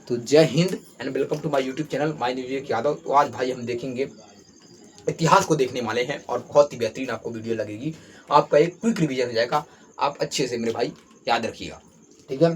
तो जय हिंद and welcome to my YouTube channel my Vivek Yadav. तो आज भाई हम देखेंगे, इतिहास को देखने वाले हैं और बहुत ही बेहतरीन आपको वीडियो लगेगी। आपका एक क्विक रिवीजन हो जाएगा, आप अच्छे से मेरे भाई याद रखिएगा, ठीक है।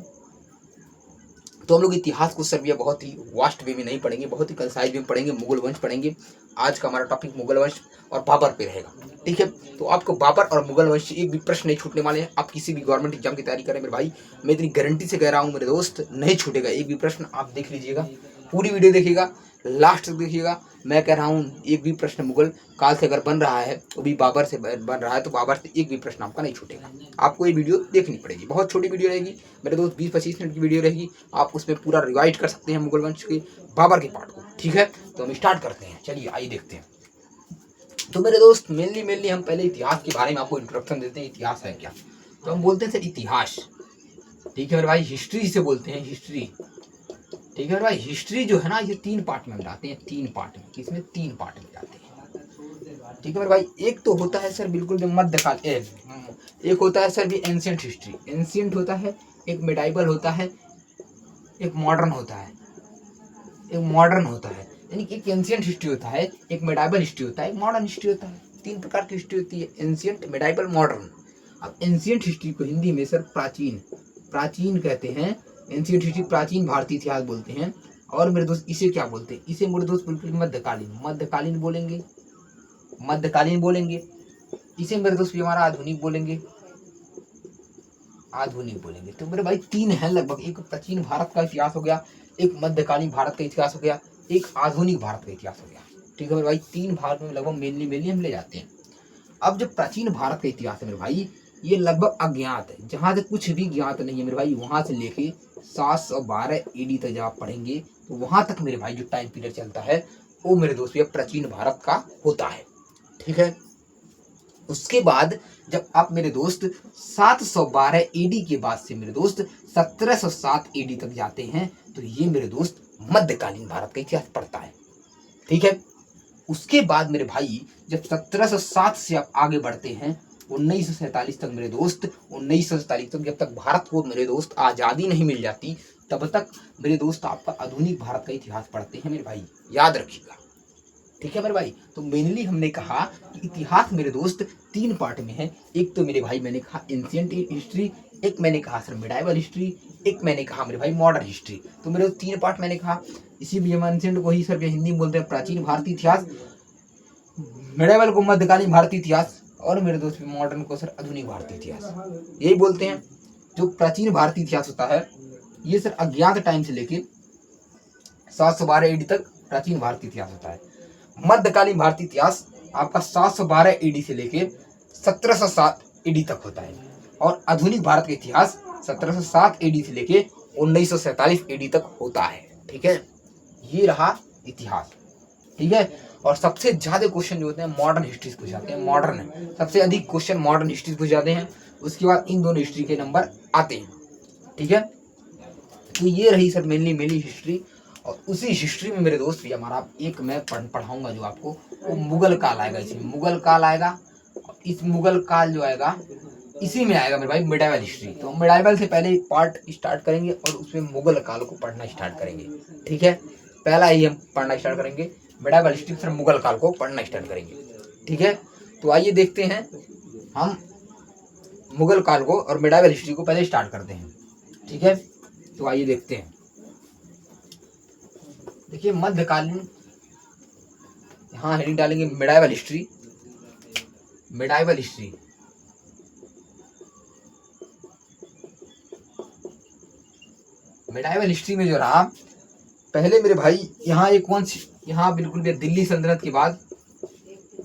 तो हम लोग इतिहास को सर भैया बहुत ही वास्ट वे में नहीं पढ़ेंगे, बहुत ही कंसाइज वे में पढ़ेंगे। मुगल वंश पढ़ेंगे। आज का हमारा टॉपिक मुगल वंश और बाबर पे रहेगा, ठीक है। तो आपको बाबर और मुगल वंश से एक भी प्रश्न नहीं छूटने वाले हैं। आप किसी भी गवर्नमेंट एग्जाम की तैयारी करें मेरे भाई, मैं इतनी गारंटी से कह रहा हूँ मेरे दोस्त, नहीं छूटेगा एक भी प्रश्न। आप देख लीजिएगा, पूरी वीडियो देखिएगा, लास्ट तक देखिएगा। मैं कह रहा हूँ एक भी प्रश्न मुगल काल से अगर बन रहा है वो भी बाबर से बन रहा है, तो बाबर से एक भी प्रश्न आपका नहीं छूटेगा। आपको ये वीडियो देखनी पड़ेगी, बहुत छोटी वीडियो रहेगी मेरे दोस्त, 20-25 मिनट की वीडियो रहेगी। आप उसमें पूरा रिवाइज कर सकते हैं मुगल वंश के बाबर के पार्ट को, ठीक है। तो हम स्टार्ट करते हैं, चलिए आइए देखते हैं। तो मेरे दोस्त मेनली हम पहले इतिहास के बारे में आपको इंट्रोडक्शन देते हैं। इतिहास है क्या, तो हम बोलते हैं सर इतिहास, ठीक है मेरे भाई। हिस्ट्री से बोलते हैं हिस्ट्री, ठीक है मेरे भाई। हिस्ट्री जो है ना, ये 3 पार्ट में जाते हैं, 3 पार्ट में। किसमें? 3 पार्ट में जाते हैं, ठीक है मेरे भाई। एक तो होता है सर बिल्कुल भी मध्यकाल, एक होता है सर भी एंशियंट हिस्ट्री, एंशियंट होता है। एक मिडाइवल होता है, एक मॉडर्न होता है, एक मॉडर्न होता है। यानी कि एक एंशियंट हिस्ट्री होता है, एक मिडाइवल हिस्ट्री होता है, एक मॉडर्न हिस्ट्री होता है। 3 प्रकार की हिस्ट्री होती है, एंशियंट, मिडाइवल, मॉडर्न। अब एंशियंट हिस्ट्री को हिंदी में सर प्राचीन, प्राचीन कहते हैं। एंशियंट हिस्ट्री प्राचीन भारतीय इतिहास बोलते हैं। और मेरे दोस्त इसे क्या बोलते हैं? इसे मेरे दोस्त बिल्कुल मध्यकालीन, मध्यकालीन बोलेंगे, मध्यकालीन बोलेंगे। इसे मेरे दोस्त भी हमारा आधुनिक बोलेंगे, आधुनिक बोलेंगे। तो मेरे भाई 3 है लगभग, एक प्राचीन भारत का इतिहास हो गया, एक मध्यकालीन भारत का इतिहास हो गया, एक आधुनिक भारत का इतिहास हो गया, ठीक है मेरे भाई। 3 भाग में लगभग मेनली हम ले जाते हैं। अब जो प्राचीन भारत का इतिहास है मेरे भाई, ये लगभग अज्ञात है, जहां से कुछ भी ज्ञात नहीं है मेरे भाई। वहां से लेके 712 ईडी तक जब आप पढ़ेंगे तो वहां तक मेरे भाई जो टाइम पीरियड चलता है वो मेरे दोस्त ये प्राचीन भारत का होता है, ठीक है। उसके बाद जब आप मेरे दोस्त 712 एडी के बाद से मेरे दोस्त 1707 एडी तक जाते हैं, तो ये मेरे दोस्त मध्यकालीन भारत का इतिहास पढ़ता है, ठीक है। उसके बाद मेरे भाई जब 1707 से आप आगे बढ़ते हैं 1947 तक मेरे दोस्त, 1947 तक जब तक भारत को मेरे दोस्त आज़ादी नहीं मिल जाती, तब तक मेरे दोस्त आपका आधुनिक भारत का इतिहास पढ़ते हैं मेरे भाई, याद रखिएगा, ठीक है मेरे भाई। तो मेनली हमने कहा कि इतिहास मेरे दोस्त 3 पार्ट में है। एक तो मेरे भाई मैंने कहा एंशियंट हिस्ट्री, एक मैंने कहा सर मिडाइवल हिस्ट्री, एक मैंने कहा मेरे भाई मॉडर्न हिस्ट्री। तो मेरे 3 पार्ट मैंने कहा। इसी भी हम एंशियंट को ही सर हिंदी में बोलते हैं प्राचीन भारतीय इतिहास, मिडाइवल को मध्यकालीन भारतीय इतिहास, और मेरे दोस्त मॉडर्न को सर आधुनिक भारतीय इतिहास, यही बोलते हैं। जो प्राचीन भारतीय इतिहास होता है ये सर अज्ञात टाइम से लेके 712 एडी तक प्राचीन भारतीय इतिहास होता है। मध्यकालीन भारतीय इतिहास आपका 712 एडी से लेके 1707 एडी तक होता है। और आधुनिक भारत का इतिहास 1707 एडी से लेके 1947 एडी तक होता है, ठीक है। ये रहा इतिहास, ठीक है। और सबसे ज्यादा क्वेश्चन जो होते हैं मॉडर्न हिस्ट्री पूछ जाते हैं, मॉडर्न सबसे अधिक क्वेश्चन मॉडर्न हिस्ट्री पूछ जाते हैं। उसके बाद इन दोनों हिस्ट्री के नंबर आते हैं, ठीक है। तो ये रही सर मेनली हिस्ट्री। और उसी हिस्ट्री में मेरे दोस्त भी हमारा एक मैं पढ़ाऊंगा जो आपको, वो मुगल काल आएगा। इसमें मुगल काल आएगा, इस मुगल काल जो आएगा इसी में आएगा मेरे भाई मिडाइवल हिस्ट्री। तो मिडाइवल से पहले पार्ट स्टार्ट करेंगे और उसमें मुगल काल को पढ़ना स्टार्ट करेंगे, ठीक है। पहला ही हम पढ़ना स्टार्ट करेंगे मिडाइवल हिस्ट्री, फिर मुगल काल को पढ़ना स्टार्ट करेंगे, ठीक है। तो आइए देखते हैं, हम मुगल काल को और मिडाइवल हिस्ट्री को पहले स्टार्ट करते हैं, ठीक है। तो आइए देखते हैं। देखिए मध्यकालीन, यहाँ हेडिंग डालेंगे medieval history, medieval history. Medieval history में जो रहा पहले मेरे भाई, यहाँ एक वंश, यहाँ बिल्कुल भी दिल्ली सल्तनत के बाद,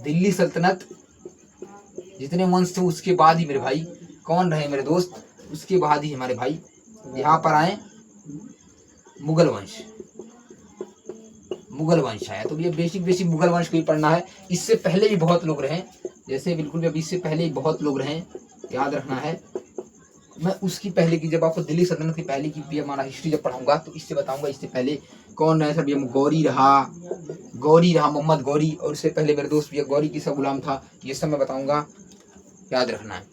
दिल्ली सल्तनत जितने वंश थे उसके बाद ही मेरे भाई कौन रहे मेरे दोस्त, उसके बाद ही हमारे भाई यहाँ पर आए मुगल वंश, मुगल वंश आया। तो ये बेसिक मुगल वंश को ही पढ़ना है। इससे पहले भी बहुत लोग रहे, जैसे बिल्कुल भी अभी इससे पहले ही बहुत लोग रहे, याद रखना है। मैं उसकी पहले की, जब आपको दिल्ली सल्तनत की पहले की भी हमारा हिस्ट्री जब पढ़ाऊंगा तो इससे बताऊंगा इससे पहले कौन रहे। सर ये गौरी रहा, मोहम्मद गौरी। और उससे पहले मेरे दोस्त भैया गौरी किसका गुलाम था, ये सब मैं बताऊंगा, याद रखना है।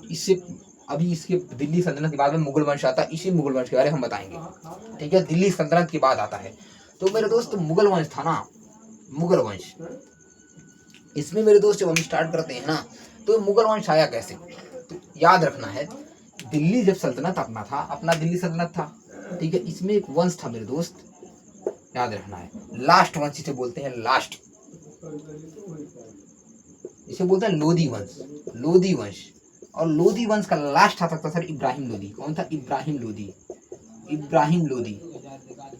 इससे अभी इसके दिल्ली सल्तनत के बाद में मुगल वंश आता है, इसी मुगल वंश के बारे में हम बताएंगे। ठीक है, दिल्ली सल्तनत के बाद आता है। तो मेरे दोस्त मुगल वंश था ना, मुगल वंश, इसमें मेरे दोस्त जब हम स्टार्ट करते हैं ना, तो मुगल वंश आया कैसे, तो याद रखना है, दिल्ली जब सल्तनत अपना था, अपना दिल्ली सल्तनत था, ठीक है, इसमें एक वंश था मेरे दोस्त, याद रखना है, लास्ट वंश इसे बोलते हैं, लास्ट, इसे बोलते हैं लोधी वंश, लोधी वंश। और लोधी वंश का लास्ट था सकता सर इब्राहिम लोधी। कौन था? इब्राहिम लोधी, इब्राहिम लोधी,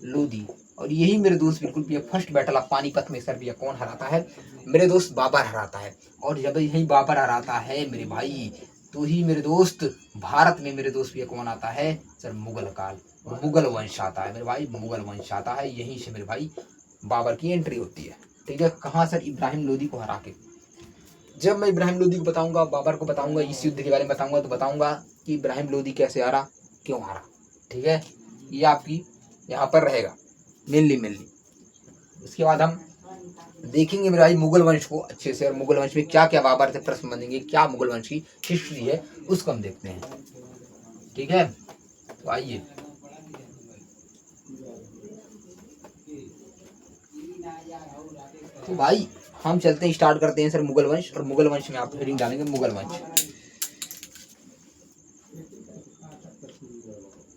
लोधी। और यही मेरे दोस्त बिल्कुल भी फर्स्ट बैटल ऑफ पानीपत में सर भैया कौन हराता है? मेरे दोस्त बाबर हराता है। और जब यही बाबर हराता है मेरे भाई, तो ही मेरे दोस्त भारत में मेरे दोस्त भैया कौन आता है? सर मुगल काल, मुगल वंश आता है मेरे भाई, मुगल वंश आता है। यहीं से मेरे भाई बाबर की एंट्री होती है। ठीक है, कहाँ सर? इब्राहिम लोधी को हरा के। जब मैं इब्राहिम लोधी को बताऊंगा, बाबर को बताऊंगा, इस युद्ध के बारे में बताऊंगा, तो बताऊंगा कि इब्राहिम लोधी कैसे हारा, क्यों हारा। ठीक है, ये आपकी यहाँ पर रहेगा मेनली। उसके बाद हम देखेंगे मेरे भाई मुगल वंश को अच्छे से, और मुगल वंश में क्या क्या बाबर से प्रश्न बनेंगे, क्या मुगल वंश की हिस्ट्री है, उसको हम देखते हैं। ठीक है, तो आइए, तो भाई हम चलते हैं, स्टार्ट करते हैं सर मुगल वंश। और मुगल वंश में आप हेडिंग डालेंगे मुगल वंश।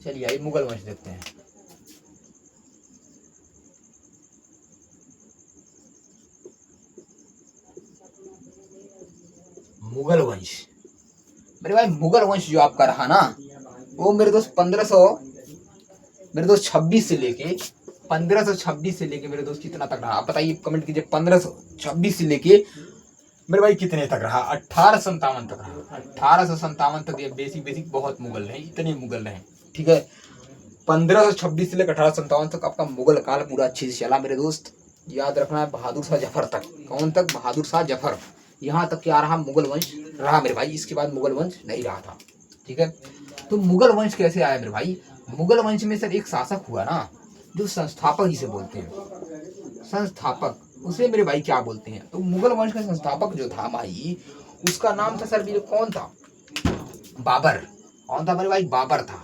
चलिए आइए मुगल वंश देखते हैं। मुगल वंश मेरे भाई, मुगल वंश जो आपका रहा ना, वो मेरे दोस्त 1526 से लेके 1526 से लेके मेरे दोस्त कितना तक रहा, आप बताइए, कमेंट कीजिए। 1526 से लेके मेरे भाई कितने तक रहा? 1857 तक रहा। 1857 तक ये बेसिक बहुत मुगल रहे, इतने मुगल रहे। ठीक है, 1526 से लेकर 1857 तक आपका मुगल काल पूरा अच्छे से चला मेरे दोस्त। याद रखना है, बहादुर शाह जफर तक। कौन तक? बहादुर शाह जफर। यहाँ तक क्या रहा? मुगल वंश रहा मेरे भाई, इसके बाद मुगल वंश नहीं रहा था। ठीक है, तो मुगल वंश कैसे आया मेरे भाई? मुगल वंश में सर एक शासक हुआ ना, जो संस्थापक जिसे बोलते हैं, संस्थापक, उसे मेरे भाई क्या बोलते हैं? तो मुगल वंश का संस्थापक जो था भाई, उसका नाम था सर मेरे, कौन था? बाबर। कौन था मेरे भाई? बाबर था।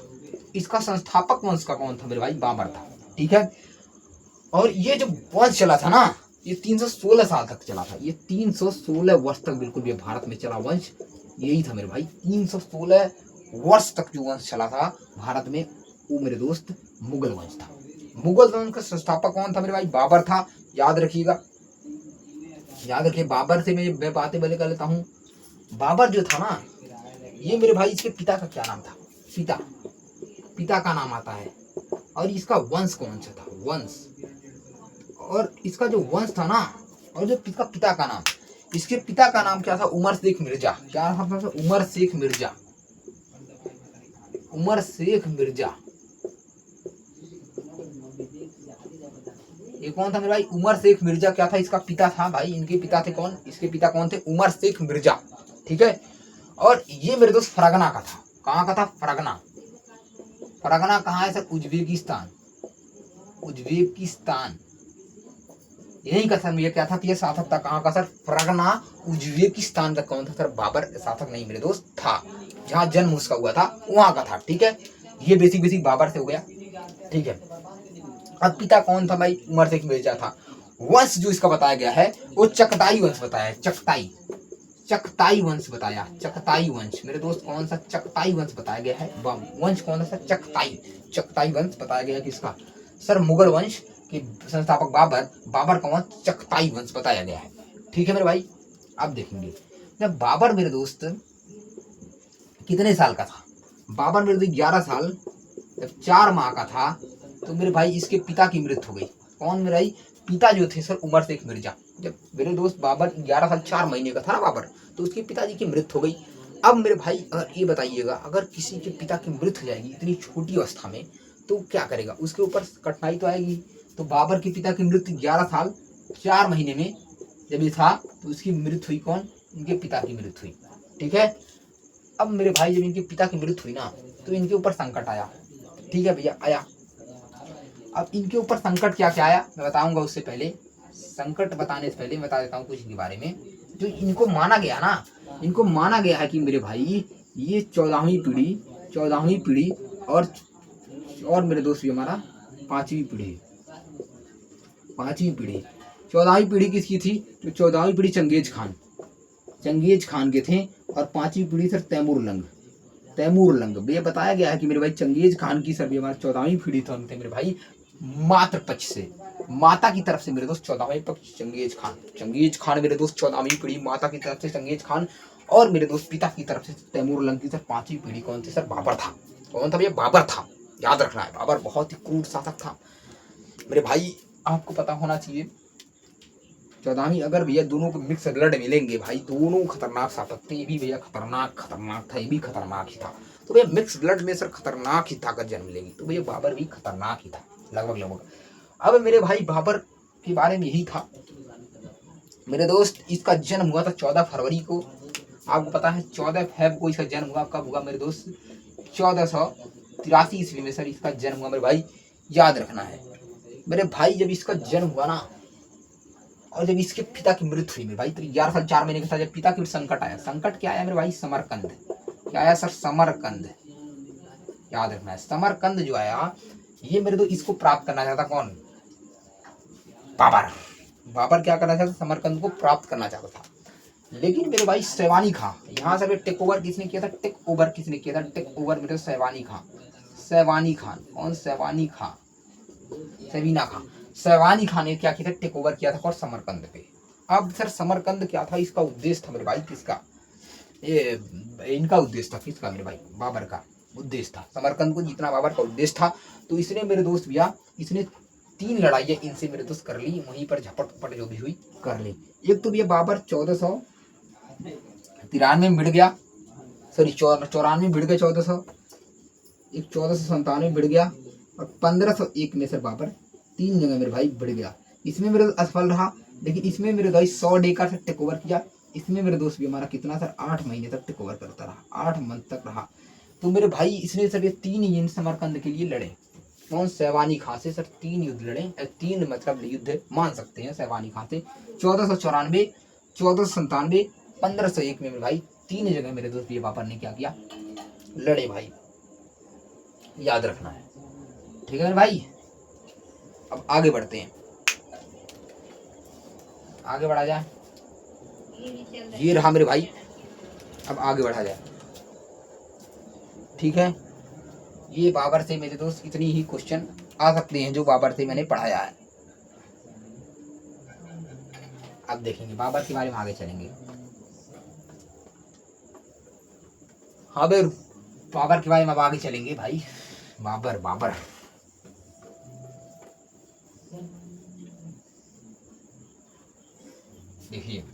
इसका संस्थापक वंश का कौन था मेरे भाई? बाबर था। ठीक है, और ये जो वंश चला था ना, ये 316 साल तक चला था। ये 316 वर्ष तक बिल्कुल भी भारत में चला वंश, यही था मेरे भाई। 316 वर्ष तक जो वंश चला था भारत में, वो मेरे दोस्त मुगल वंश था। मुगल वंश का संस्थापक कौन था मेरे भाई? बाबर था। याद रखिएगा, याद रखिए, बाबर से मैं बातें पहले कर लेता हूँ। बाबर जो था ना, ये मेरे भाई, इसके पिता का क्या नाम था? पिता का नाम आता है। और इसका वंश कौन सा था? वंश, और इसका जो वंश था ना, और जो इसका पिता का नाम, इसके पिता का नाम क्या था? उमर शेख मिर्जा। क्या नाम था? उमर शेख मिर्जा। उमर शेख मिर्जा। ये कौन था मेरे भाई? उमर शेख मिर्जा। क्या था? इसका पिता था भाई, इनके पिता थे कौन? इसके पिता कौन थे? उमर शेख मिर्जा। ठीक है, और ये मेरे दोस्त फरगना का था। कहाँ का था? फरगना। फरगना कहाँ है सर? उज्बेकिस्तान। उज्बेकिस्तान, यही का सर। ये क्या था? ये शासक था कहाँ का सर? फरगना, उज्बेकिस्तान का। कौन था सर? बाबर शासक नहीं मेरे दोस्त था, जहाँ जन्म उसका हुआ था वहां का था। ठीक है, ये बेसिक बाबर से हो गया। ठीक है, अब पिता कौन था भाई? उमर शेख मिर्जा था। वंश जो इसका बताया गया है वो चकताई वंश बताया है। चकताई वंश बताया, चकताई वंश मेरे दोस्त। कौन सा? चकताई वंश बताया गया है। वंश कौन सा? चकताई वंश बताया गया है। किसका सर? मुगल वंश के संस्थापक बाबर, बाबर का वंश चकताई वंश बताया गया है। ठीक है मेरे भाई, अब देखेंगे जब बाबर मेरे दोस्त कितने साल का था? बाबर मेरे दोस्त 11 साल जब 4 माह का था, तो मेरे भाई इसके पिता की मृत्यु हो गई। कौन मेरे भाई? पिता जो थे सर उमर शेख मिर्जा। जब मेरे दोस्त बाबर 11 साल 4 महीने का था ना बाबर, तो उसके पिताजी की मृत्यु हो गई। अब मेरे भाई अगर ये बताइएगा, अगर किसी के पिता की मृत्यु हो जाएगी इतनी छोटी अवस्था में, तो क्या करेगा? उसके ऊपर कठिनाई तो आएगी। तो बाबर के पिता की मृत्यु 11 साल 4 महीने में जब ये था, तो उसकी मृत्यु हुई। कौन? इनके पिता की मृत्यु हुई। ठीक है, अब मेरे भाई जब इनके पिता की मृत्यु हुई ना, तो इनके ऊपर संकट आया। ठीक है भैया, आया। अब इनके ऊपर संकट क्या क्या आया मैं बताऊंगा। उससे पहले, संकट बताने से पहले बता देता हूँ कुछ इनके बारे में। जो इनको माना गया ना, इनको माना गया है कि मेरे भाई ये 14वीं पीढ़ी और मेरे दोस्त ये हमारा 5वीं पीढ़ी। 14वीं पीढ़ी किसकी थी? तो 14वीं पीढ़ी चंगेज खान के थे। और 5वीं पीढ़ी सर तैमूर लंग। ये बताया गया है कि मेरे भाई चंगेज खान की सर हमारी 14वीं पीढ़ी थे मेरे भाई, मातृ पक्ष से, माता की तरफ से मेरे दोस्त 14वें पक्ष चंगेज खान मेरे दोस्त 14वीं पीढ़ी माता की तरफ से चंगेज खान, और मेरे दोस्त पिता की तरफ से तैमूर लंग की सर 5वीं पीढ़ी कौन थी सर? बाबर था। कौन था भैया? बाबर था। याद रखना है, बाबर बहुत ही क्रूर शासक था मेरे भाई, आपको पता होना चाहिए। 14वीं अगर भैया दोनों को मिक्स ब्लड मिलेंगे भाई, दोनों खतरनाक शासक थे। ये भी भैया खतरनाक था, ये भी खतरनाक ही था। तो भैया मिक्स ब्लड में सर खतरनाक ही ताकत जन्म लेगी, तो भैया बाबर भी खतरनाक ही था लगभग। अब मेरे भाई बाबर के बारे में यही था मेरे दोस्त। इसका जन्म हुआ था 14 फरवरी को, आपको पता है 14 फेब को इसका जन्म हुआ। कब हुआ मेरे दोस्त? 1483 ईस्वी में सर इसका जन्म हुआ मेरे भाई, याद रखना है मेरे भाई। जब इसका जन्म हुआ ना, और जब इसके पिता की मृत्यु हुई मेरे भाई, तो 11 साल 4 महीने के साथ जब पिता की संकट आया। संकट क्या आया मेरे भाई? समरकंद। क्या आया सर? समरकंद। याद रखना है, समरकंद जो आया, ये मेरे तो इसको प्राप्त करना चाहता कौन? बाबर क्या करना चाहता? समरकंद को प्राप्त करना चाहता था। लेकिन मेरे भाई सैवानी खां, यहाँ से टेक ओवर किसने किया था? टेक ओवर मेरे सैवानी खान। कौन? सैवानी खान ने क्या किया था? टेक ओवर किया था और समरकंद पे। अब सर समरकंद क्या था? इसका उद्देश्य था मेरे भाई किसका? ये इनका उद्देश्य था। किसका मेरे भाई? बाबर का उद्देश्य था समरकंद को जीतना, बाबर का उद्देश्य था। तो इसने मेरे दोस्त भैया, इसने 3 लड़ाइयाँ इनसे मेरे दोस्त कर ली, वहीं पर झपट जो भी हुई कर ली। एक तो भैया बाबर 1493 में भिड़ गया, सॉरी 94 में भिड़ गया, 1497 में भिड़ गया, और 1501 में सर बाबर 3 जगह मेरे भाई भिड़ गया। इसमें मेरे असफल रहा, लेकिन इसमें मेरे भाई 100 डे का टेक ओवर किया। इसमें मेरे दोस्त भी हमारा कितना सर 8 महीने तक टेक ओवर करता रहा, 8 मंथ तक रहा। तो मेरे भाई इसने सर ये 3 युद्ध समरकंद के लिए लड़े। कौन? सैवानी खां से सर 3 युद्ध लड़े, 3 मतलब युद्ध मान सकते हैं सैवानी खां से। 1494, 1497, 1501 में मेरे भाई 3 जगह मेरे दोस्त ये बाबर ने क्या किया? लड़े भाई, याद रखना है, ठीक है मेरे भाई। अब आगे बढ़ते हैं, आगे बढ़ा जाए। ये रहा मेरे भाई, अब आगे बढ़ा जाए, ठीक है। ये बाबर से मेरे दोस्त इतनी ही क्वेश्चन आ सकते हैं जो बाबर से मैंने पढ़ाया है। अब देखेंगे बाबर के बारे में, आगे चलेंगे। हाँ भाई, बाबर के बारे में अब आगे चलेंगे भाई। बाबर देखिए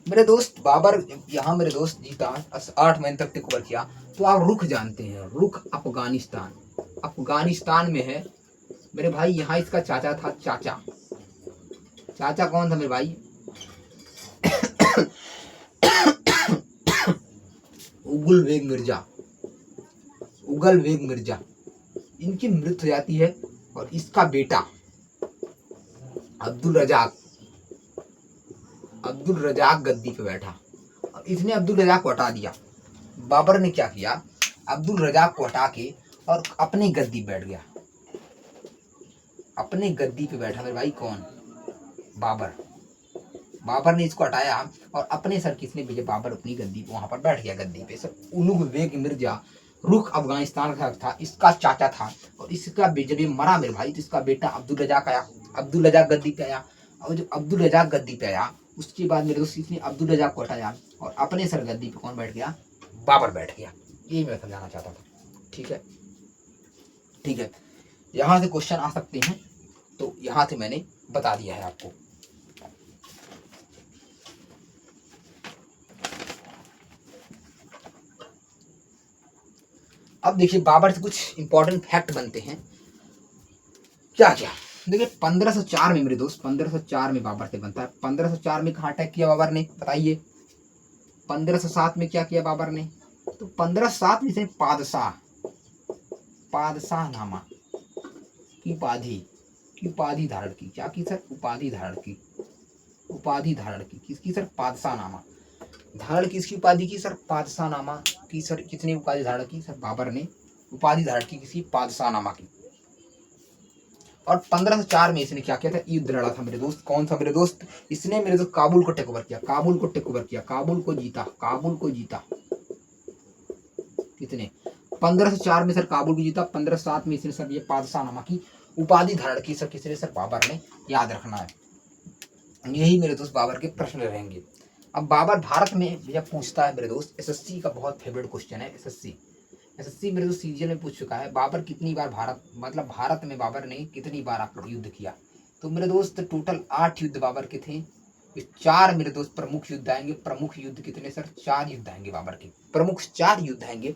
मेरे दोस्त, बाबर यहाँ मेरे दोस्त जीता, 8 महीने तक टेक ओवर किया। तो आप रुख जानते हैं, रुख अफगानिस्तान में है मेरे भाई। यहाँ इसका चाचा था, चाचा कौन था मेरे भाई? उगल बेग मिर्जा। इनकी मृत्यु हो जाती है, और इसका बेटा अब्दुल रजाक गद्दी पे बैठा, और इसने अब्दुल रजाक को हटा दिया। बाबर ने क्या किया? अब्दुल रजाक को हटा के और अपनी गद्दी बैठ गया, अपने गद्दी पे बैठा मेरे भाई। कौन? बाबर ने इसको हटाया, और अपने सर किसने भेजे? बाबर अपनी गद्दी वहां पर बैठ गया, गद्दी पे सर। उलुग बेग मिर्जा रुख अफगानिस्तान का था, इसका चाचा था। और इसका जब ये मरा मेरे भाई, तो इसका बेटा अब्दुल रजाक आया, अब्दुल रजाक गद्दी पे आया। और जब अब्दुल रजाक गद्दी पे आया, उसके बाद मेरे दोस्त इसने अब्दुल रजाक को हटाया, और अपने सर गद्दी पे कौन बैठ गया? बाबर बैठ गया। यही मैं समझाना चाहता था, ठीक है। यहाँ से क्वेश्चन आ सकते हैं, तो यहाँ से मैंने बता दिया है आपको। अब देखिए बाबर से कुछ इंपॉर्टेंट फैक्ट बनते हैं। क्या देखिए 1504 में मेरे दोस्त, 1504 में बाबर से बनता है। 1504 में कहाँ अटैक किया बाबर ने? बताइए। 1507 में क्या किया बाबर ने? तो 1507 में से पादशाह नामा की उपाधि धारण की। क्या की सर? उपाधि धारण की। किसकी सर? पादशाह नामा। धारण किसकी उपाधि की सर? पादशाह नामा की सर। कितनी उपाधि धारण की सर? बाबर ने उपाधि धारण की किसी पादशाह नामा की। और 1504 में इसने क्या किया था? युद्ध लड़ा था मेरे दोस्त। कौन सा मेरे दोस्त? इसने मेरे दोस्त काबुल को टेक ओवर किया, काबुल को टेक ओवर किया, काबुल को जीता, काबुल को जीता। कितने? 1504 में सर काबुल को जीता। 1507 में इसने सर ये पादशाह नामा की उपाधि धारण की सर। किसने सर? बाबर ने। याद रखना है। यही मेरे दोस्त बाबर के प्रश्न रहेंगे। अब बाबर भारत में जब पूछता है मेरे दोस्त, एसएससी का बहुत फेवरेट क्वेश्चन है। एसएससी मेरे दोस्त सीजीएल में पूछ चुका है, बाबर कितनी बार भारत, मतलब भारत में बाबर ने कितनी बार आकर युद्ध किया? तो मेरे दोस्त टोटल 8 युद्ध बाबर के थे। 4 मेरे दोस्त प्रमुख युद्ध आएंगे। प्रमुख युद्ध कितने सर? 4 युद्ध आएंगे बाबर के, प्रमुख 4 युद्ध आएंगे।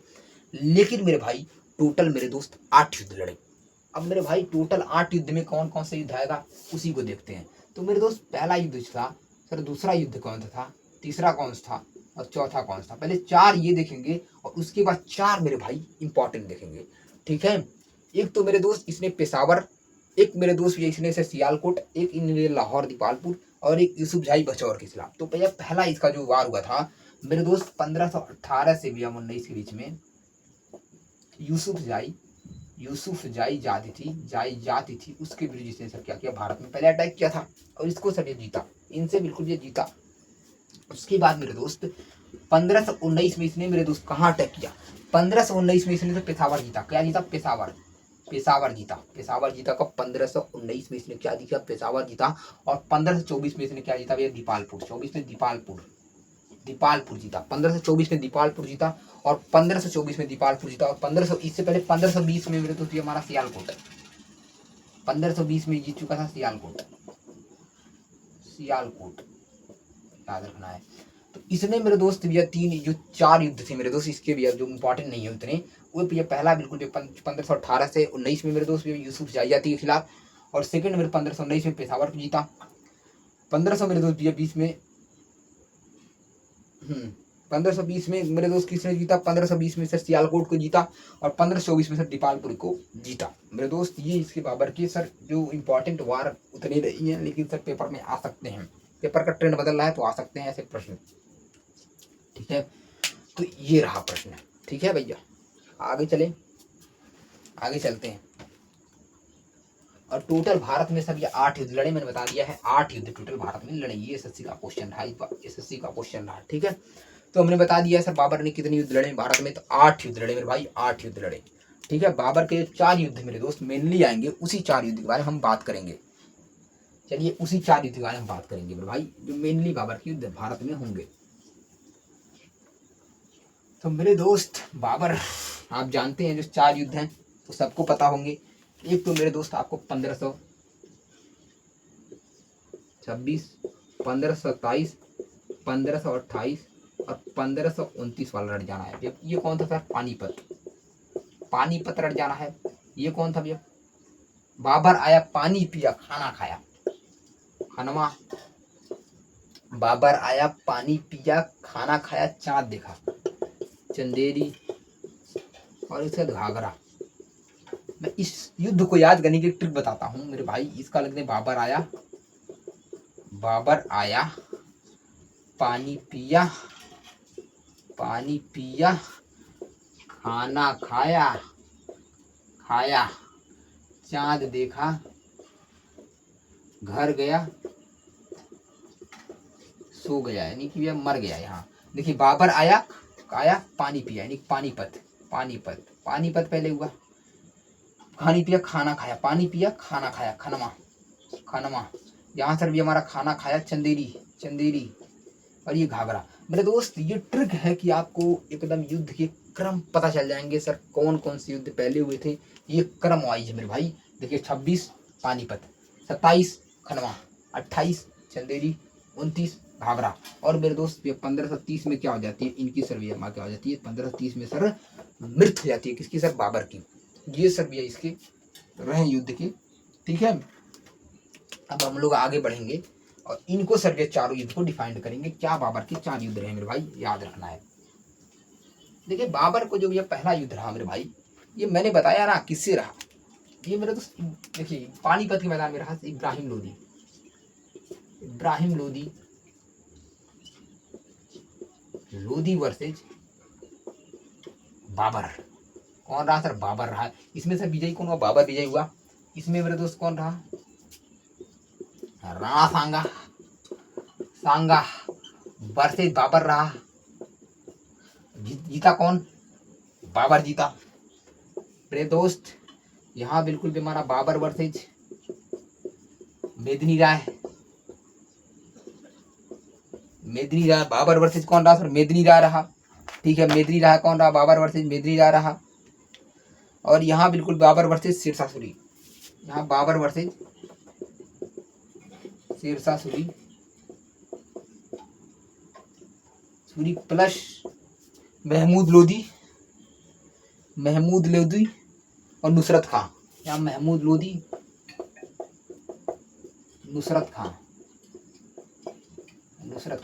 लेकिन मेरे भाई टोटल मेरे दोस्त 8 युद्ध लड़े। अब मेरे भाई टोटल 8 युद्ध में कौन कौन सा युद्ध आएगा उसी को देखते हैं। तो मेरे दोस्त पहला युद्ध था सर, दूसरा युद्ध कौन सा था, तीसरा कौन सा था और चौथा कौन सा था? पहले 4 ये देखेंगे और उसके बाद 4 मेरे भाई इंपॉर्टेंट देखेंगे। ठीक है। एक तो मेरे दोस्त इसने पेशावर, एक मेरे दोस्त ये इसने से सियालकोट, एक इन्होंने लाहौर दीपालपुर और एक यूसुफजाई बचौर के खिलाफ। तो भैया पहला इसका जो वार हुआ था मेरे दोस्त 1518 से 19 के बीच में यूसुफजाई जाति थी उसके विरुद्ध जिसने सर क्या किया? भारत में पहले अटैक किया था और इसको सर ये जीता, इनसे बिल्कुल ये जीता। उसके बाद मेरे दोस्त 1519 में इसने मेरे दोस्त कहाँ अटैक किया? 1519 में इसने तो पेशावर जीता। क्या जीता? पेशावर जीता। पेशावर जीता कब? 1519 में इसने क्या जीता? पेशावर जीता। और 1524 में इसने क्या जीता भैया? दीपालपुर। 24 में दीपालपुर जीता। 1524 में दीपालपुर जीता और 1524 में दीपालपुर जीता। और 1500 इससे पहले 1520 में मेरे दोस्त ये हमारा सियालकोट है। 1520 में जीत चुका था सियालकोट। याद रखना है। तो इसने मेरे दोस्त भैया 4 युद्ध थे मेरे दोस्त, इसके भैया जो इंपॉर्टेंट नहीं है उतने, वो भैया पहला बिल्कुल 1518 से 19 में मेरे दोस्त यूसुफजाई जाति के खिलाफ। और सेकंड मेरे 1519 में पेशावर को जीता। 1500 मेरे दोस्त भैया 20 में 1520 में मेरे दोस्त किसने जीता? 1520 में सर सियालकोट को जीता और 1524 में सर दीपालपुर को जीता। मेरे दोस्त ये इसके बाबर के सर जो इंपॉर्टेंट वार उतने नहीं है, लेकिन सर पेपर में आ सकते हैं। पेपर का ट्रेंड बदल रहा है तो आ सकते हैं ऐसे प्रश्न। ठीक है। तो ये रहा प्रश्न। ठीक है भैया, आगे चलते हैं। और टोटल भारत में सब ये 8 युद्ध लड़े, मैंने बता दिया है 8 युद्ध टोटल भारत में लड़े। ये एसएससी का क्वेश्चन रहा। ठीक है। तो हमने बता दिया सर बाबर ने कितने युद्ध लड़े भारत में? तो 8 युद्ध लड़े मेरे भाई, 8 युद्ध लड़े। ठीक है। बाबर के 4 युद्ध मेरे दोस्त मेनली आएंगे, उसी 4 युद्ध के बारे में हम बात करेंगे। चलिए उसी 4 युद्ध के बारे में बात करेंगे मेरे भाई, जो मेनली बाबर के युद्ध भारत में होंगे। तो मेरे दोस्त बाबर, आप जानते हैं जो 4 युद्ध हैं तो सबको पता होंगे। एक तो मेरे दोस्त आपको 1526, 1527, 1528 और 1529 वाला रट जाना है। ये कौन था सर? पानीपत रट जाना है। ये कौन था भैया? बाबर आया, पानी पिया, खाना खाया, हनुमा। बाबर आया, पानी पिया, खाना खाया, चांद देखा, चंदेरी और इसका घाघरा। मैं इस युद्ध को याद करने की ट्रिक बताता हूँ मेरे भाई। इसका लगने बाबर आया, पानी पिया, खाना खाया, चांद देखा, घर गया, सो गया, यानी कि यह मर गया। यहाँ देखिए बाबर आया, पानी पिया, यानी पानीपत पहले हुआ। पानी पिया, खाना खाया, पानी पिया, खाना खाया, खनमा। यहाँ सर भी हमारा खाना खाया, चंदेरी और ये घाघरा। मेरे दोस्त ये ट्रिक है कि आपको एकदम युद्ध के क्रम पता चल जाएंगे सर, कौन कौन से युद्ध पहले हुए थे। ये क्रम वाइज है मेरे भाई। देखिए 26 पानीपत, 27 खनवा, 28 चंदेरी, 29 घाघरा। और मेरे दोस्त 1530 में क्या हो जाती है इनकी सर भैया क्या हो जाती है? 1530 में सर मृत्यु हो जाती है। किसकी सर? बाबर की। ये सर भैया इसके रहे युद्ध के। ठीक है। अब हम लोग आगे बढ़ेंगे और इनको सर के चारों युद्ध को डिफाइन करेंगे। क्या बाबर के 4 युद्ध रहे मेरे भाई, याद रखना है। देखिए बाबर को जो ये पहला युद्ध रहा मेरे भाई, ये मैंने बताया ना किससे रहा। ये मेरे दोस्त देखिए पानीपत के मैदान में रहा इब्राहिम लोदी लोधी वर्सेज बाबर। कौन रहा सर? बाबर रहा। इसमें से विजयी कौन हुआ? बाबर विजयी हुआ। इसमें मेरे दोस्त कौन रहा? राणा सांगा। सांगा वर्सेज बाबर रहा। जीता कौन? बाबर जीता। मेरे दोस्त यहाँ बिल्कुल भी हमारा बाबर वर्सेज मेदिनी राय। मेदिनी राय बाबर वर्सेज कौन रहा सर? मेदिनी राय रहा। ठीक है, मेदिनी राय कौन रहा? बाबर वर्सेज मेदिनी राय रहा। और यहाँ बिल्कुल बाबर वर्सेज सिरसा सूरी। यहाँ बाबर वर्सेज सिरसा सूरी सूरी प्लस महमूद लोधी और नुसरत खां। यहाँ महमूद लोधी, नुसरत खां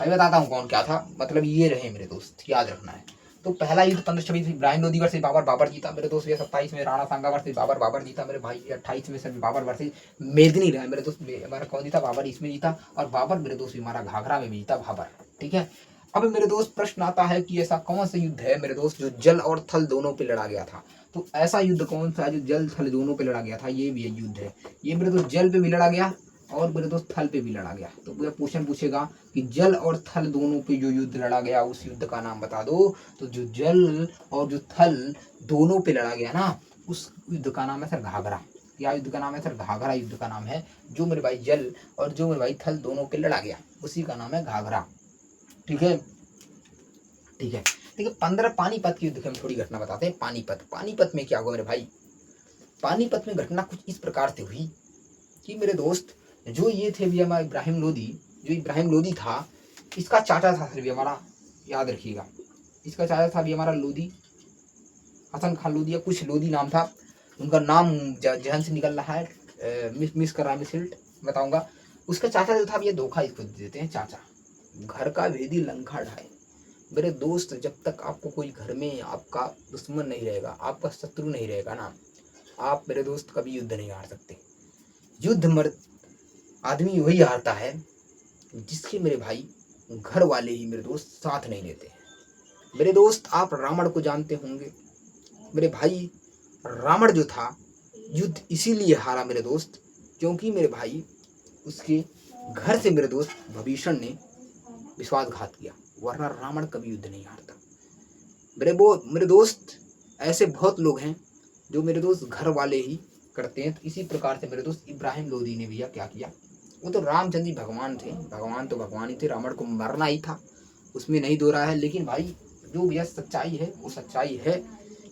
बताता हूँ कौन क्या था। मतलब ये रहे मेरे दोस्त, याद रखना है। तो पहला युद्ध 1526 इब्राहिम लोधी वर्सेज बाबर, बाबर जीता मेरे दोस्त। 27 में राणा सांगा वर्सेज बाबर, बाबर जीता मेरे भाई। 28 में सर बाबर वर्सेज मेदिनी राय मेरे दोस्त। हमारा कौन जीता? बाबर इसमें जीता। और बाबर मेरे दोस्त हमारा घाघरा में भी जीता बाबर। ठीक है, अब मेरे दोस्त प्रश्न आता है कि ऐसा कौन सा युद्ध है मेरे दोस्त जो जल और थल दोनों पे लड़ा गया था? तो ऐसा युद्ध कौन सा है जो जल थल दोनों पे लड़ा गया था? ये भी युद्ध है। ये मेरे दोस्त जल पे भी लड़ा गया और मेरे दोस्त थल पे भी लड़ा गया। तो पूरा क्वेश्चन पूछेगा कि जल और थल दोनों पे जो युद्ध लड़ा गया उस युद्ध का नाम बता दो। तो जो जल और जो थल दोनों पे लड़ा गया ना, उस युद्ध का नाम है सर घाघरा। क्या युद्ध का नाम है सर? घाघरा युद्ध का नाम है। जो मेरे भाई जल और जो मेरे भाई थल दोनों पे लड़ा गया उसी का नाम है घाघरा। ठीक है, ठीक है। देखिए 15 पानीपत के युद्ध की हम थोड़ी घटना बताते हैं। पानीपत में क्या हुआ मेरे भाई? पानीपत में घटना कुछ इस प्रकार से हुई कि मेरे दोस्त जो ये थे भी हमारा इब्राहिम लोधी, जो इब्राहिम लोधी था, इसका चाचा था सर भी हमारा, याद रखिएगा, इसका चाचा था भी हमारा लोधी, हसन खान लोधी या कुछ लोधी नाम था। उनका नाम जहन से निकल रहा है, मिस कर रहा है, मिसहिल्ट बताऊंगा। उसका चाचा जो था ये धोखा इसको देते हैं चाचा। घर का भेदी लंका ढाए। मेरे दोस्त जब तक आपको कोई घर में आपका दुश्मन नहीं रहेगा, आपका शत्रु नहीं रहेगा ना, आप मेरे दोस्त कभी युद्ध नहीं हार सकते। युद्ध मर्द आदमी वही हारता है जिसके मेरे भाई घर वाले ही मेरे दोस्त साथ नहीं लेते। मेरे दोस्त आप रावण को जानते होंगे। मेरे भाई रावण जो था युद्ध इसीलिए हारा मेरे दोस्त क्योंकि मेरे भाई उसके घर से मेरे दोस्त भीषण ने विश्वासघात किया, वरना रावण कभी युद्ध नहीं हारता। मेरे दोस्त ऐसे बहुत लोग हैं जो मेरे दोस्त घर वाले ही करते हैं। तो इसी प्रकार से मेरे दोस्त इब्राहिम लोधी ने भैया क्या किया? वो तो रामचंद्र जी भगवान थे, भगवान तो भगवान ही थे, रावण को मरना ही था, उसमें नहीं दो रहा है। लेकिन भाई जो भैया सच्चाई है वो सच्चाई है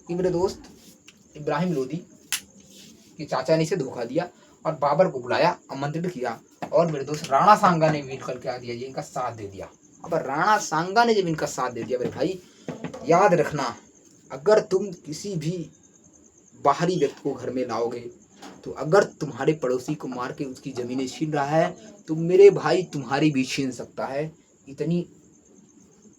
कि मेरे दोस्त इब्राहिम लोधी के चाचा ने इसे धोखा दिया और बाबर को बुलाया, आमंत्रित किया, और मेरे दोस्त राणा सांगा ने मिलकर क्या दिया? ये इनका साथ दे दिया। अब राणा सांगा ने जब इनका साथ दे दिया मेरे भाई, याद रखना, अगर तुम किसी भी बाहरी व्यक्ति को घर में लाओगे तो अगर तुम्हारे पड़ोसी को मार के उसकी जमीनें छीन रहा है तो मेरे भाई तुम्हारी भी छीन सकता है। इतनी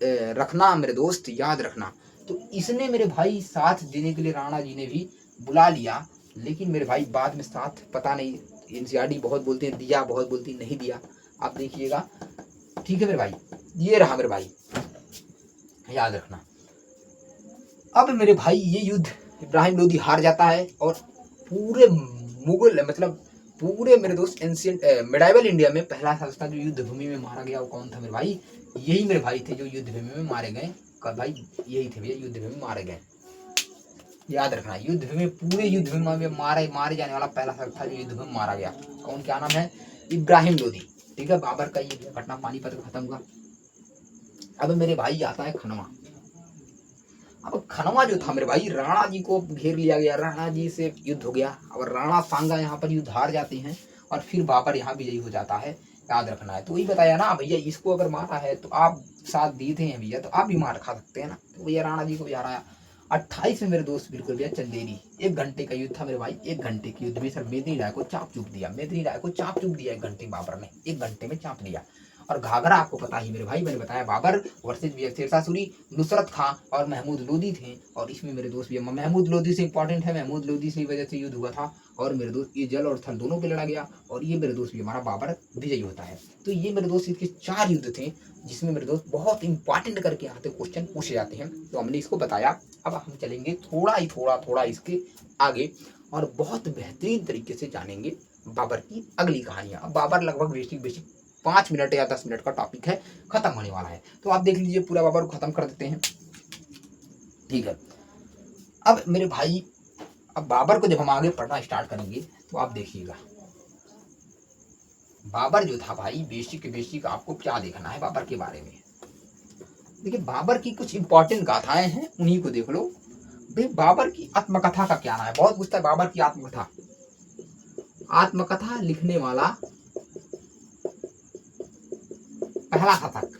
रखना मेरे दोस्त, याद रखना। तो इसने मेरे भाई साथ देने के लिए राणा जी ने भी बुला लिया, लेकिन मेरे भाई बाद में साथ पता नहीं, एनसीआरटी बहुत बोलते हैं दिया, बहुत बोलती हैं नहीं दिया, आप देखिएगा। ठीक है मेरे भाई, ये रहा मेरे भाई, याद रखना। अब मेरे भाई ये युद्ध इब्राहिम लोधी हार जाता है और पूरे मुगल मतलब पूरे मेरे दोस्त एंशिएंट मिडाइवल इंडिया में पहला सस्ता जो युद्ध भूमि में मारा गया वो कौन था मेरे भाई? यही मेरे भाई थे जो युद्ध भूमि में मारे गए। भाई यही थे भैया युद्ध भूमि में मारे गए, याद रखना। युद्ध भूमि पूरे युद्ध भूमि में मारे जाने वाला पहला शख्स था जो युद्ध भूमि में मारा गया। कौन, क्या नाम है? इब्राहिम लोधी। ठीक है, बाबर का ये घटना पानीपत खत्म हुआ। अब मेरे भाई आता है खनवा। अब खनवा जो था मेरे भाई, राणा जी को घेर लिया गया, राणा जी से युद्ध हो गया और राणा सांगा यहाँ पर युद्ध हार जाते हैं और फिर बाबर यहाँ विजयी हो जाता है, याद रखना है। तो वही बताया ना भैया, इसको अगर मारा है तो आप साथ देते हैं भैया तो आप भी मार खा सकते हैं ना। तो भैया राणा जी को भी हराया। 28 में मेरे दोस्त बिल्कुल भैया चंदेरी, 1 घंटे का युद्ध था मेरे भाई। 1 घंटे के युद्ध में सर मेदिनी राय को चाप चूप दिया, 1 घंटे बाबर ने 1 घंटे में चाप दिया। और घाघरा आपको पता ही मेरे भाई, मैंने बताया बाबर वर्सेज शेरशाह सूरी, नुसरत खां और महमूद लोधी थे। और इसमें मेरे दोस्त भी महमूद लोधी से इंपॉर्टेंट है, महमूद लोधी से वजह से युद्ध हुआ था और मेरे दोस्त ये जल और थल दोनों पे लड़ा गया, और ये मेरे दोस्त भी हमारा बाबर विजयी होता है। तो ये मेरे दोस्त इसके 4 युद्ध थे, जिसमें मेरे दोस्त बहुत इंपॉर्टेंट करके यहाँ पे क्वेश्चन पूछे जाते हैं। तो हमने इसको बताया। अब हम चलेंगे थोड़ा इसके आगे, और बहुत बेहतरीन तरीके से जानेंगे बाबर की अगली कहानियां। अब बाबर लगभग बेसिक 5 मिनट या 10 मिनट का टॉपिक है, खत्म होने वाला है। तो आप देख लीजिए, पूरा बाबर को खत्म कर देते हैं, ठीक है। अब मेरे भाई, अब बाबर को जब हम आगे पढ़ना स्टार्ट करेंगे तो आप देखिएगा, बाबर जो था भाई, बेसिक आपको क्या देखना है बाबर के बारे में। देखिए, बाबर की कुछ इंपॉर्टेंट गाथाएं हैं, उन्हीं को देख लो भाई। बाबर की आत्मकथा का क्या नाम है, बहुत पूछता है बाबर की आत्मकथा। आत्मकथा लिखने वाला पहला शासक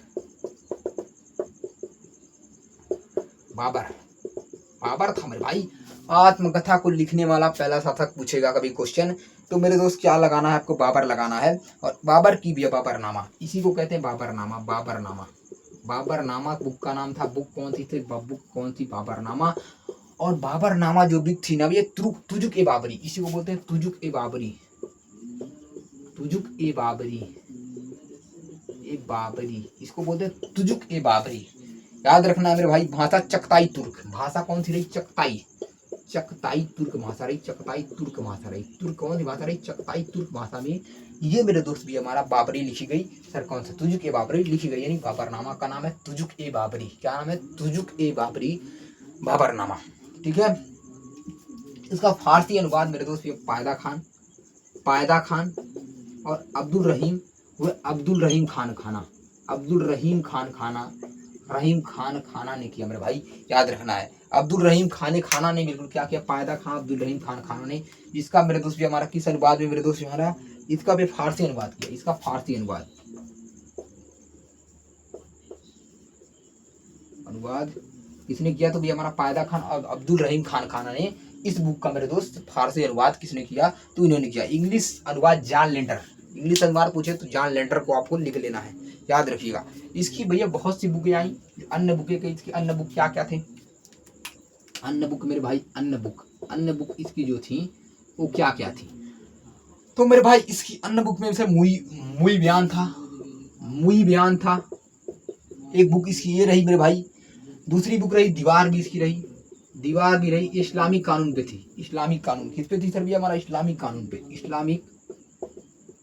बाबर था मेरे भाई। आत्मकथा को लिखने वाला पहला शासक पूछेगा कभी क्वेश्चन, तो मेरे दोस्त क्या लगाना है आपको, बाबर लगाना है। और बाबर की भी बाबरनामा, इसी को कहते हैं बाबरनामा। बाबरनामा बुक का नाम था। बुक कौन सी थी, बुक कौन सी, बाबरनामा। और बाबरनामा जो बुक थी ना, ये तुजुक ए बाबरी, इसी को बोलते हैं तुजुक ए बाबरी। इसको बोलते हैं तुजुक ए बाबरी। याद रखना है मेरे भाई। भाषा चगताई तुर्क, भाषा कौन सी रही, चगताई तुर्क भाषा रही। तुर्क कौन सी भाषा रही, चगताई तुर्क भाषा में ये मेरे दोस्त भी हमारा बाबरी लिखी गई। सर कौन सा, तुजुक ए बाबरी लिखी गई, यानी बाबरनामा का नाम है तुजुक ए बाबरी। क्या नाम है, तुजुक ए बाबरी बाबरनामा, ठीक है। इसका फारसी अनुवाद मेरे दोस्त पायदा खान और अब्दुल रहीम खाना ने किया मेरे भाई, याद रखना है। अब्दुल रहीम खाना ने बिल्कुल क्या किया, पायदा खान अब्दुल रहीम खाना ने। इसका मेरे दोस्त भी हमारा किस अनुवाद में मेरे दोस्त हमारा, इसका भी फारसी अनुवाद किया। इसका फारसी अनुवाद किसने किया, तो भी हमारा पायदा खान और अब्दुल रहीम खाना ने। इस बुक का मेरे दोस्त फारसी अनुवाद किसने किया, तो इन्होंने किया। इंग्लिश अनुवाद जॉन लेंडर। इंग्लिश अनुवाद पूछे तो जॉन लेंडर को आपको लिख लेना है, याद रखिएगा। इसकी भैया बहुत सी बुकें आई, अन्य बुकें कई। इसकी अन्य बुक क्या क्या थे, अन्य बुक मेरे भाई, अन्य बुक इसकी जो थी वो क्या क्या थी, तो मेरे भाई इसकी अन्य बुक में से मुई बयान था। एक बुक इसकी ये रही मेरे भाई। दूसरी बुक रही दीवार भी इसकी रही, इस्लामिक कानून पे थी। इस्लामिक कानून किस पे थी सर भैया, हमारा इस्लामिक कानून पे।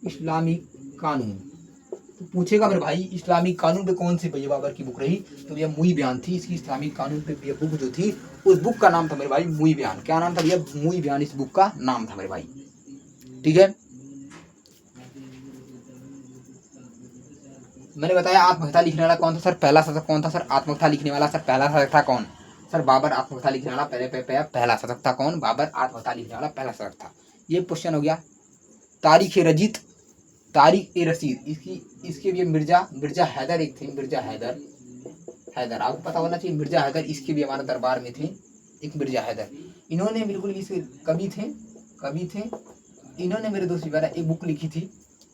इस्लामिक कानून तो पूछेगा मेरे भाई, इस्लामिक कानून पे कौन सी भैया बाबर की बुक रही, तो भैया मुई बयान थी इसकी। इस्लामिक कानून पे भैया बुक जो थी, उस बुक का नाम था मेरे भाई मुई बयान। क्या नाम था भैया, मुई बयान इस बुक का नाम था मेरे भाई, ठीक है। मैंने बताया आत्मकथा लिखने वाला कौन था सर, पहला शासक कौन था सर, आत्मकथा लिखने वाला सर पहला शासक था कौन सर, बाबर। आत्मकथा लिखने वाला पहला शासक था कौन, बाबर। आत्मकथा लिखने वाला पहला शासक था। ये क्वेश्चन हो गया। तारीख ए रसीद, इसके भी मिर्जा हैदर एक थे। मिर्जा हैदर आपको पता होना चाहिए। मिर्जा हैदर इसके भी हमारे दरबार में थे, एक मिर्जा हैदर। इन्होंने बिल्कुल इस कवि थे। इन्होंने मेरे दोस्त एक बुक लिखी थी।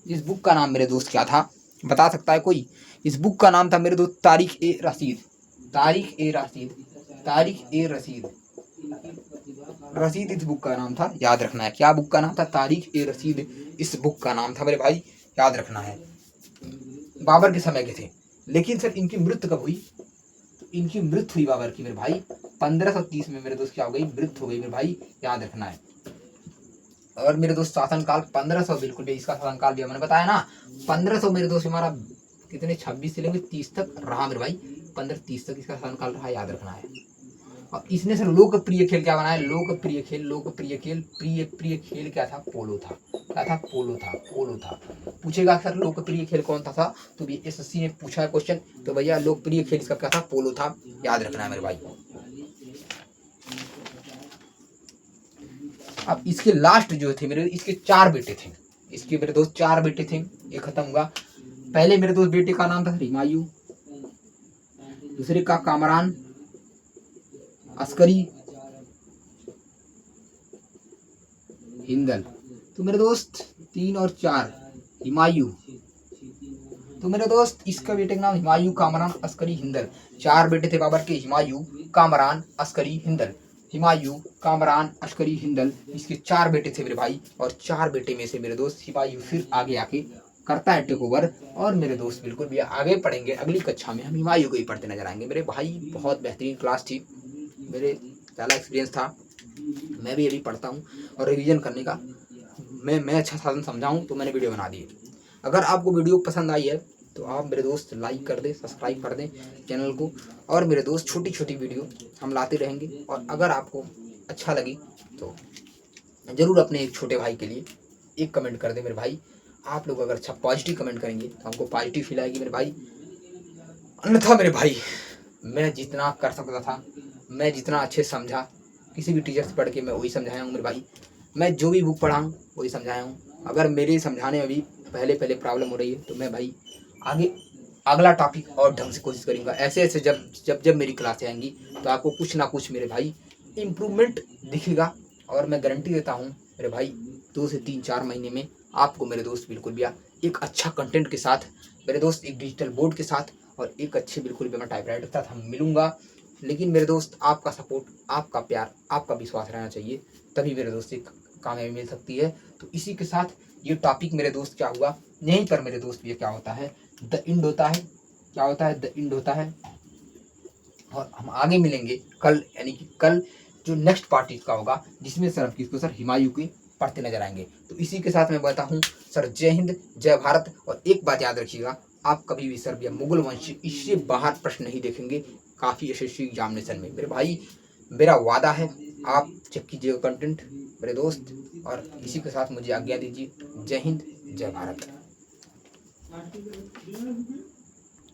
इस बुक का नाम मेरे दोस्त क्या था, बता सकता है कोई। इस बुक का नाम था मेरे दोस्त तारीख ए रसीद इस बुक का नाम था, याद रखना है। क्या बुक का नाम था, तारीख ए रसीद इस बुक का नाम था मेरे भाई, याद रखना है। बाबर के समय के थे, लेकिन सर इनकी मृत्यु कब हुई, तो इनकी मृत्यु हुई बाबर की मेरे भाई 1530 में मेरे दोस्त क्या हो गई, मृत्यु हो गई मेरे भाई, याद रखना है। और मेरे दोस्त शासनकाल 1500 बिल्कुल भी, इसका शासनकाल भी मैंने बताया ना 1500 मेरे दोस्त हमारा कितने 26 से लेकर 30 तक रहा मेरे भाई, 1530 तक इसका शासनकाल रहा, याद रखना है। और इसने सर लोकप्रिय खेल क्या बनाया, लोकप्रिय खेल क्या था, पोलो था। क्या था, पोलो था। पूछेगा सर लोकप्रिय खेल कौन था, तो भी एसएससी ने पूछा है क्वेश्चन, तो भैया लोकप्रिय खेल इसका क्या था, पोलो था, याद रखना है मेरे भाई। अब इसके लास्ट जो थे मेरे, इसके 4 बेटे थे। इसके मेरे दोस्त 4 बेटे थे, ये खत्म हुआ। पहले मेरे दोस्त बेटे का नाम था हुमायूं, दूसरे का कामरान अस्करी हिंदल। तो मेरे दोस्त 3 और 4 हुमायूं। तो मेरे दोस्त इसका बेटे का नाम हुमायूं, कामरान, अस्करी, हिंदल। 4 बेटे थे बाबर के, हुमायूं, कामरान, अस्करी, हिंदल। हुमायूं, कामरान, अस्करी, हिंदल, इसके 4 बेटे थे मेरे भाई। और 4 बेटे में से मेरे दोस्त हुमायूं फिर आगे आके करता है टेक ओवर। और मेरे दोस्त बिल्कुल भी आगे पढ़ेंगे, अगली कक्षा में हम हुमायूं को ही पढ़ते नजर आएंगे मेरे भाई। बहुत बेहतरीन क्लास थी, मेरे पहला एक्सपीरियंस था। मैं भी अभी पढ़ता हूँ और रिवीजन करने का मैं अच्छा साधन समझाऊँ तो मैंने वीडियो बना दी है। अगर आपको वीडियो पसंद आई है तो आप मेरे दोस्त लाइक कर दें, सब्सक्राइब कर दें चैनल को। और मेरे दोस्त छोटी छोटी वीडियो हम लाते रहेंगे। और अगर आपको अच्छा लगी तो ज़रूर अपने एक छोटे भाई के लिए एक कमेंट कर दें मेरे भाई। आप लोग अगर अच्छा पॉजिटिव कमेंट करेंगे तो हमको पॉजिटिव फील आएगी मेरे भाई। अन्यथा मेरे भाई, मैं जितना कर सकता था, मैं जितना अच्छे से समझा, किसी भी टीचर से पढ़ के मैं वही समझाया हूँ मेरे भाई। मैं जो भी बुक पढ़ा हूँ वही समझाया हूँ। अगर मेरे समझाने में भी पहले पहले प्रॉब्लम हो रही है तो मैं भाई आगे अगला टॉपिक और ढंग से कोशिश करूँगा। ऐसे ऐसे जब जब जब मेरी क्लासें आएंगी तो आपको कुछ ना कुछ मेरे भाई इम्प्रूवमेंट दिखेगा। और मैं गारंटी देता हूँ मेरे भाई 2 से 3-4 महीने में आपको मेरे दोस्त बिल्कुल भी एक अच्छा कंटेंट के साथ, मेरे दोस्त एक डिजिटल बोर्ड के साथ और एक अच्छे बिल्कुल भी मैं टाइपराइटर के साथ हम मिलूंगा। लेकिन मेरे दोस्त आपका सपोर्ट, आपका प्यार, आपका विश्वास रहना चाहिए, तभी मेरे दोस्त एक कामयाबी मिल सकती है। तो इसी के साथ ये टॉपिक मेरे दोस्त क्या हुआ, यहीं पर मेरे दोस्त ये क्या होता है, द इंड होता है। क्या होता है? द इंड होता है। और हम आगे मिलेंगे कल, यानी कि कल जो नेक्स्ट पार्ट इसका होगा जिसमें सर किसको सर हुमायूं की पढ़ते नजर आएंगे। तो इसी के साथ मैं कहता हूँ सर जय हिंद, जय भारत। और एक बात याद रखिएगा, आप कभी भी सर या मुगल वंश इससे बाहर प्रश्न नहीं देखेंगे काफ़ी यशस्वी एग्जामिनेशन में मेरे भाई। मेरा वादा है, आप चेक कीजिएगा कंटेंट मेरे दोस्त। और इसी के साथ मुझे आज्ञा दीजिए। जय हिंद, जय भारत।